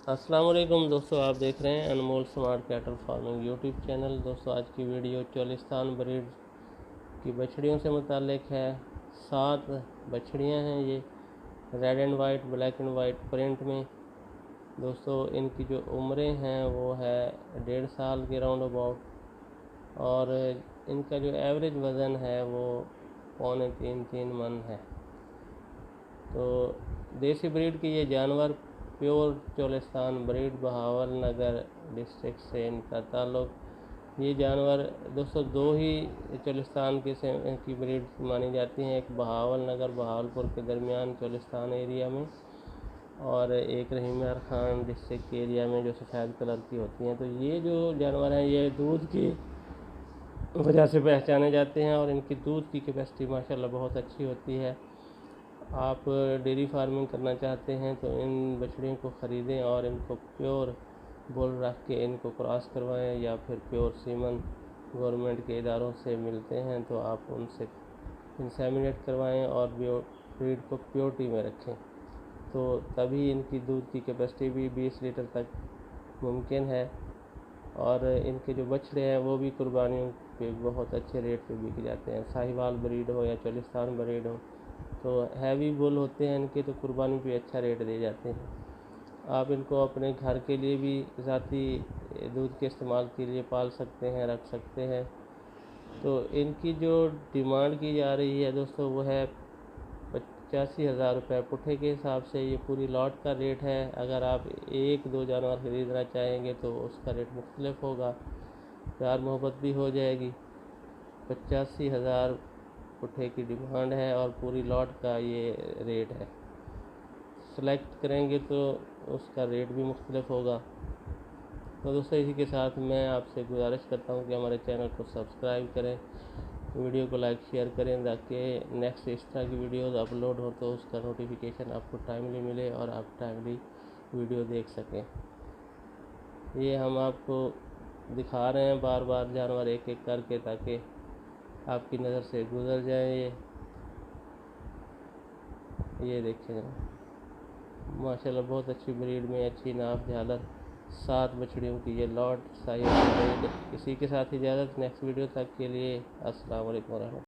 अस्सलाम वालेकुम दोस्तों, आप देख रहे हैं Anmol smart cattle farming YouTube channel. दोस्तों आज की वीडियो चोलिस्तान ब्रीड की बछड़ियों से मुतालिक है। 7 बछड़ियां हैं ये, red and white, black and white print में। दोस्तों इनकी जो उम्रें हैं वो है 1.5 साल के राउंड अबाउट, और इनका जो एवरेज वज़न है वो 2.25-3 मन है। तो देसी ब्रीड के ये जानवर प्योर चोलिस्तान ब्रीड, बहावल नगर डिस्ट्रिक्ट से इनका ताल्लुक़। ये जानवर दोस्तों 2 ही चोलिस्तान की ब्रीड मानी जाती हैं, एक बहावल नगर बहावलपुर के दरमियान चोलिस्तान एरिया में, और एक रहीमयार खान डिस्ट्रिक्ट के एरिया में जो सफ़ेद कलर की होती हैं। तो ये जो जानवर हैं ये दूध की वजह से पहचाने जाते हैं, और इनकी दूध की कैपेसिटी माशाल्लाह बहुत अच्छी होती है। आप डेयरी फार्मिंग करना चाहते हैं तो इन बछड़ियों को ख़रीदें और इनको प्योर बुल रख के इनको क्रॉस करवाएं, या फिर प्योर सीमन गवर्नमेंट के इदारों से मिलते हैं तो आप उनसे इंसेमिनेट करवाएं और ब्रीड को प्योरिटी में रखें, तो तभी इनकी दूध की कैपेसिटी भी 20 लीटर तक मुमकिन है। और इनके जो बछड़े हैं वो भी कुर्बानियों पे बहुत अच्छे रेट पे बिक जाते हैं। साहिवाल ब्रीड हो या चोलिस्तान ब्रीड हो, तो हैवी बुल होते हैं इनके, तो कुर्बानी पे अच्छा रेट दे जाते हैं। आप इनको अपने घर के लिए भी ज़ाती दूध के इस्तेमाल के लिए पाल सकते हैं, रख सकते हैं। तो इनकी जो डिमांड की जा रही है दोस्तों वो है 85,000 रुपये पुट्ठे के हिसाब से। ये पूरी लॉट का रेट है। अगर आप 1-2 जानवर ख़रीदना चाहेंगे तो उसका रेट मुख्तलिफ होगा, प्यार मोहब्बत भी हो जाएगी। 85,000 पुट्ठे की डिमांड है और पूरी लॉट का ये रेट है। सेलेक्ट करेंगे तो उसका रेट भी मुख्तलिफ होगा। तो दोस्तों इसी के साथ मैं आपसे गुजारिश करता हूँ कि हमारे चैनल को सब्सक्राइब करें, वीडियो को लाइक शेयर करें, ताकि नेक्स्ट इस तरह की वीडियोज़ अपलोड हो तो उसका नोटिफिकेशन आपको टाइमली मिले और आप टाइमली वीडियो देख सकें। ये हम आपको दिखा रहे हैं बार बार जानवर एक एक करके, ताकि आपकी नज़र से गुजर जाए। ये देखें माशाल्लाह बहुत अच्छी ब्रीड में अच्छी नाप झालर 7 बछड़ियों की ये लॉट साइज ब्रीड। इसी के साथ इजाज़त, नेक्स्ट वीडियो तक के लिए अस्सलाम वालेकुम।